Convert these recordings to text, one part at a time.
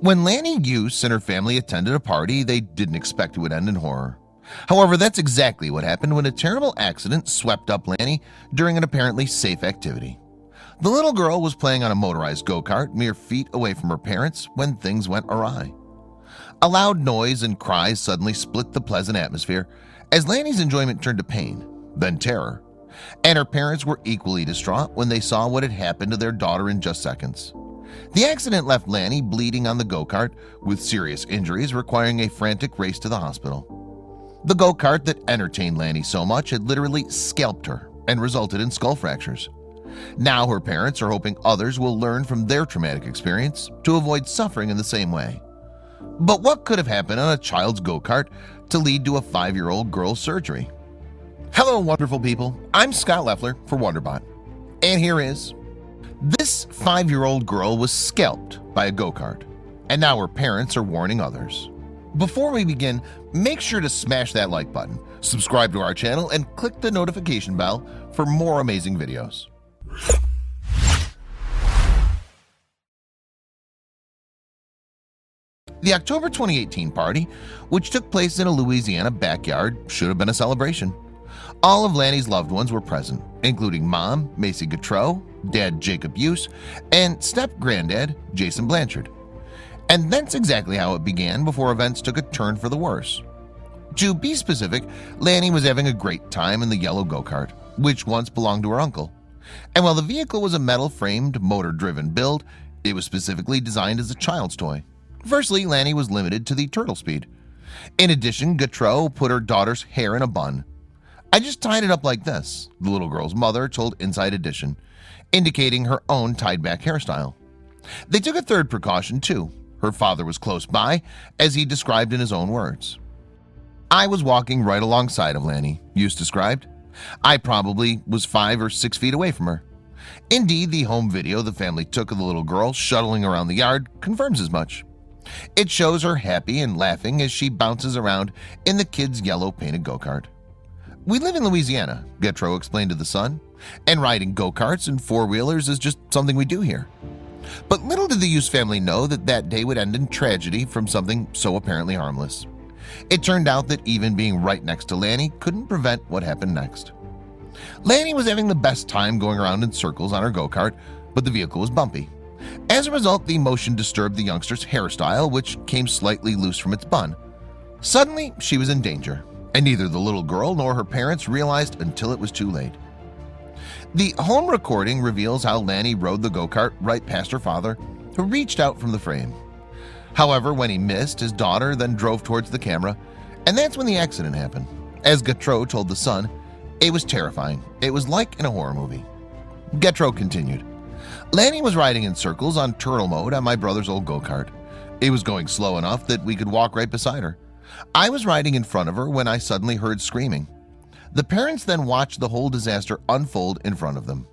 When Lani Use and her family attended a party, they didn't expect it would end in horror. However, that's exactly what happened when a terrible accident swept up Lani during an apparently safe activity. The little girl was playing on a motorized go-kart mere feet away from her parents when things went awry. A loud noise and cries suddenly split the pleasant atmosphere as Lani's enjoyment turned to pain, then terror, and her parents were equally distraught when they saw what had happened to their daughter in just seconds. The accident left Lani bleeding on the go-kart with serious injuries requiring a frantic race to the hospital. The go-kart that entertained Lani so much had literally scalped her and resulted in skull fractures. Now her parents are hoping others will learn from their traumatic experience to avoid suffering in the same way. But what could have happened on a child's go-kart to lead to a 5-year-old girl's surgery? Hello, wonderful people. I'm Scott Leffler for WonderBot. And here is: this 5-year-old girl was scalped by a go-kart, and now her parents are warning others. Before we begin, make sure to smash that like button, subscribe to our channel, and click the notification bell for more amazing videos. The October 2018 party, which took place in a Louisiana backyard, should have been a celebration. All of Lani's loved ones were present, including Mom, Macy Gautreau, Dad Jacob Use, and step-granddad Jason Blanchard. And that's exactly how it began before events took a turn for the worse. To be specific, Lani was having a great time in the yellow go-kart, which once belonged to her uncle. And while the vehicle was a metal-framed, motor-driven build, it was specifically designed as a child's toy. Firstly, Lani was limited to the turtle speed. In addition, Gautreau put her daughter's hair in a bun. "I just tied it up like this," the little girl's mother told Inside Edition, indicating her own tied-back hairstyle. They took a third precaution too. Her father was close by, as he described in his own words. "I was walking right alongside of Lani," Use described. "I probably was 5 or 6 feet away from her." Indeed, the home video the family took of the little girl shuttling around the yard confirms as much. It shows her happy and laughing as she bounces around in the kid's yellow painted go-kart. "We live in Louisiana," Gautreau explained to the Sun, "and riding go-karts and four-wheelers is just something we do here." But little did the Use family know that that day would end in tragedy from something so apparently harmless. It turned out that even being right next to Lani couldn't prevent what happened next. Lani was having the best time going around in circles on her go-kart, but the vehicle was bumpy. As a result, the motion disturbed the youngster's hairstyle, which came slightly loose from its bun. Suddenly, she was in danger, and neither the little girl nor her parents realized until it was too late. The home recording reveals how Lani rode the go-kart right past her father, who reached out from the frame. However, when he missed, his daughter then drove towards the camera, and that's when the accident happened. As Gautreau told the Sun, "It was terrifying. It was like in a horror movie." Gautreau continued, "Lani was riding in circles on turtle mode on my brother's old go-kart. It was going slow enough that we could walk right beside her. I was riding in front of her when I suddenly heard screaming. The parents then watched the whole disaster unfold in front of them.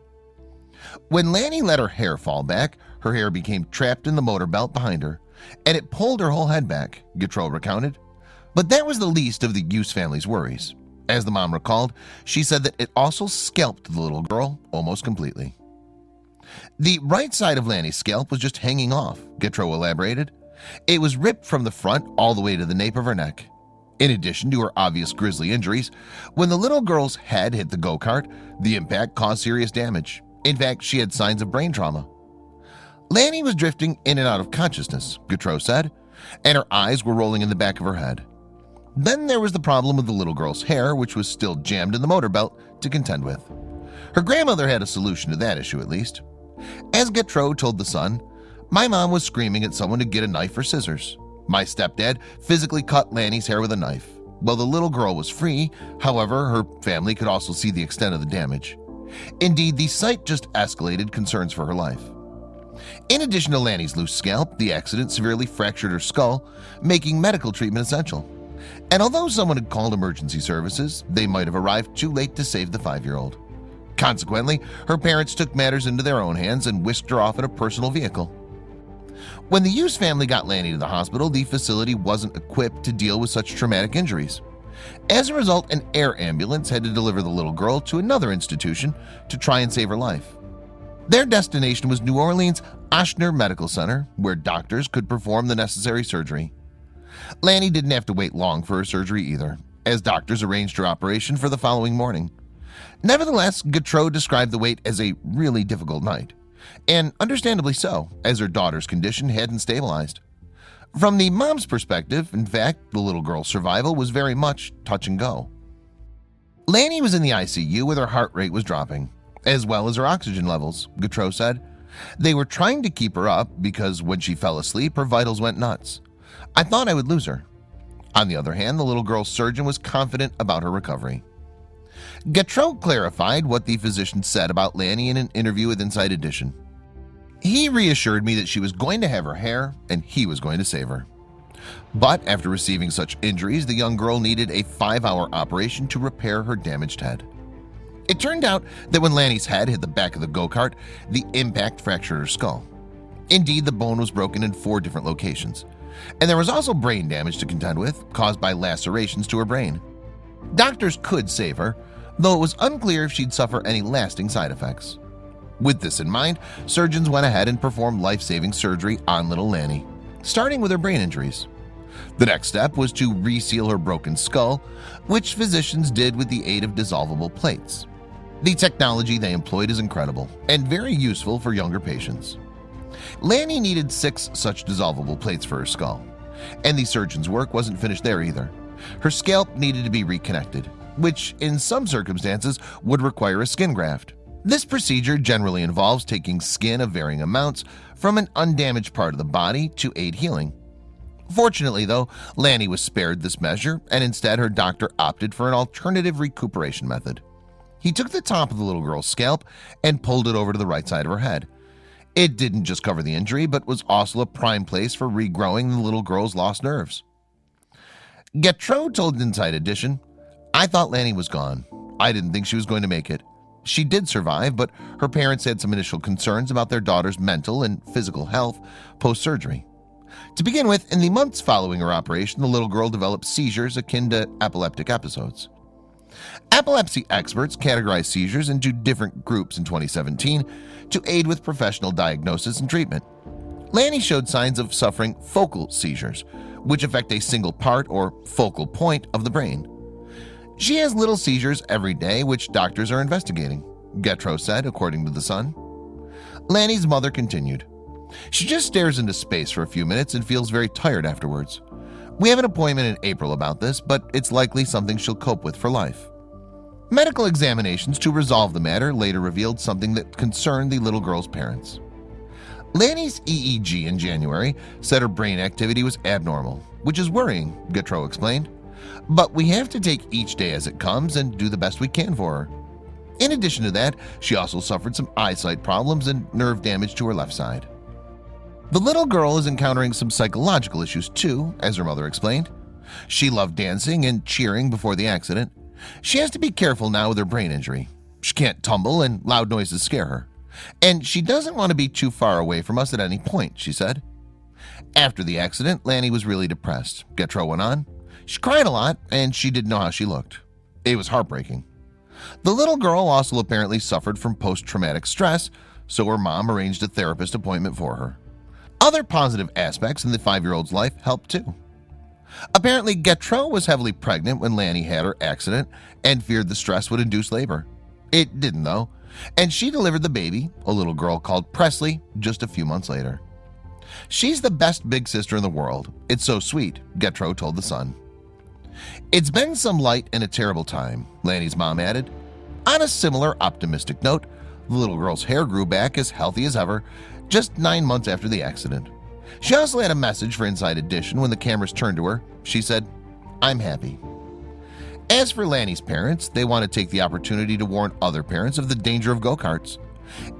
When Lani let her hair fall back, her hair became trapped in the motor belt behind her, and it pulled her whole head back," Gautreau recounted. But that was the least of the Use family's worries. As the mom recalled, she said that it also scalped the little girl almost completely. "The right side of Lani's scalp was just hanging off," Gautreau elaborated. "It was ripped from the front all the way to the nape of her neck." In addition to her obvious grisly injuries, when the little girl's head hit the go-kart, the impact caused serious damage. In fact, she had signs of brain trauma. "Lani was drifting in and out of consciousness," Gautreau said, "and her eyes were rolling in the back of her head. Then there was the problem with the little girl's hair, which was still jammed in the motor belt to contend with. Her grandmother had a solution to that issue, at least. As Gautreau told the Sun, "My mom was screaming at someone to get a knife or scissors. My stepdad physically cut Lani's hair with a knife. Well, the little girl was free. However, her family could also see the extent of the damage. Indeed, the sight just escalated concerns for her life." In addition to Lani's loose scalp, the accident severely fractured her skull, making medical treatment essential. And although someone had called emergency services, they might have arrived too late to save the 5-year-old. Consequently, her parents took matters into their own hands and whisked her off in a personal vehicle. When the Use family got Lani to the hospital, the facility wasn't equipped to deal with such traumatic injuries. As a result, an air ambulance had to deliver the little girl to another institution to try and save her life. Their destination was New Orleans' Oshner Medical Center, where doctors could perform the necessary surgery. Lani didn't have to wait long for her surgery either, as doctors arranged her operation for the following morning. Nevertheless, Gautreaux described the wait as a really difficult night, and understandably so, as her daughter's condition hadn't stabilized. From the mom's perspective, in fact, the little girl's survival was very much touch and go. Lani was in the ICU with her heart rate was dropping, as well as her oxygen levels, Gautreaux said. They were trying to keep her up because when she fell asleep, her vitals went nuts. I thought I would lose her. On the other hand, the little girl's surgeon was confident about her recovery. Gautreaux clarified what the physician said about Lani in an interview with Inside Edition. He reassured me that she was going to have her hair and he was going to save her. But after receiving such injuries, the young girl needed a 5-hour operation to repair her damaged head. It turned out that when Lani's head hit the back of the go-kart, the impact fractured her skull. Indeed, the bone was broken in 4 different locations, and there was also brain damage to contend with, caused by lacerations to her brain. Doctors could save her, though it was unclear if she'd suffer any lasting side effects. With this in mind, surgeons went ahead and performed life-saving surgery on little Lani, starting with her brain injuries. The next step was to reseal her broken skull, which physicians did with the aid of dissolvable plates. The technology they employed is incredible and very useful for younger patients. Lani needed 6 such dissolvable plates for her skull, and the surgeon's work wasn't finished there either. Her scalp needed to be reconnected, which in some circumstances would require a skin graft. This procedure generally involves taking skin of varying amounts from an undamaged part of the body to aid healing. Fortunately, though, Lani was spared this measure, and instead her doctor opted for an alternative recuperation method. He took the top of the little girl's scalp and pulled it over to the right side of her head. It didn't just cover the injury, but was also a prime place for regrowing the little girl's lost nerves. Gautreaux told Inside Edition, "I thought Lani was gone. I didn't think she was going to make it. She did survive, but her parents had some initial concerns about their daughter's mental and physical health post-surgery. To begin with, in the months following her operation, the little girl developed seizures akin to epileptic episodes. Epilepsy experts categorized seizures into different groups in 2017 to aid with professional diagnosis and treatment. Lani showed signs of suffering focal seizures, which affect a single part or focal point of the brain. She has little seizures every day, which doctors are investigating," Gautreaux said, according to The Sun. Lani's mother continued, "She just stares into space for a few minutes and feels very tired afterwards. We have an appointment in April about this, but it's likely something she'll cope with for life." Medical examinations to resolve the matter later revealed something that concerned the little girl's parents. Lani's EEG in January said her brain activity was abnormal, which is worrying, Gautreaux explained. "But we have to take each day as it comes and do the best we can for her." In addition to that, she also suffered some eyesight problems and nerve damage to her left side. The little girl is encountering some psychological issues too, as her mother explained. She loved dancing and cheering before the accident. She has to be careful now with her brain injury. She can't tumble and loud noises scare her. And she doesn't want to be too far away from us at any point, she said. After the accident, Lani was really depressed, Gautreaux went on. She cried a lot and she didn't know how she looked. It was heartbreaking. The little girl also apparently suffered from post-traumatic stress, so her mom arranged a therapist appointment for her. Other positive aspects in the 5-year-old's life helped too. Apparently, Gautreaux was heavily pregnant when Lani had her accident and feared the stress would induce labor. It didn't though, and she delivered the baby, a little girl called Presley, just a few months later. She's the best big sister in the world. It's so sweet, Gautreaux told The Sun. It's been some light and a terrible time, Lani's mom added. On a similar optimistic note, the little girl's hair grew back as healthy as ever, just 9 months after the accident. She also had a message for Inside Edition when the cameras turned to her. She said, "I'm happy." As for Lani's parents, they want to take the opportunity to warn other parents of the danger of go-karts.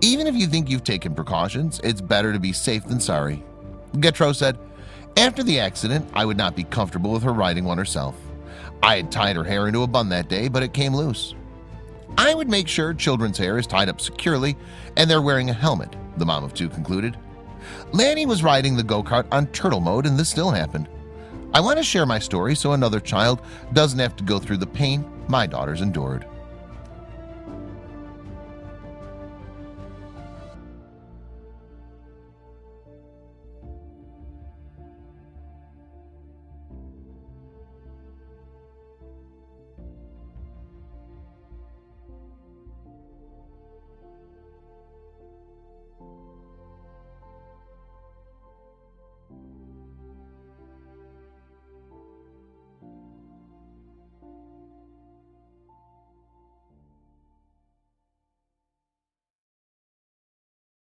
Even if you think you've taken precautions, it's better to be safe than sorry. Gautreaux said, "After the accident, I would not be comfortable with her riding one herself. I had tied her hair into a bun that day, but it came loose. I would make sure children's hair is tied up securely and they're wearing a helmet," the mom of 2 concluded. Lani was riding the go-kart on turtle mode and this still happened. "I want to share my story so another child doesn't have to go through the pain my daughters endured."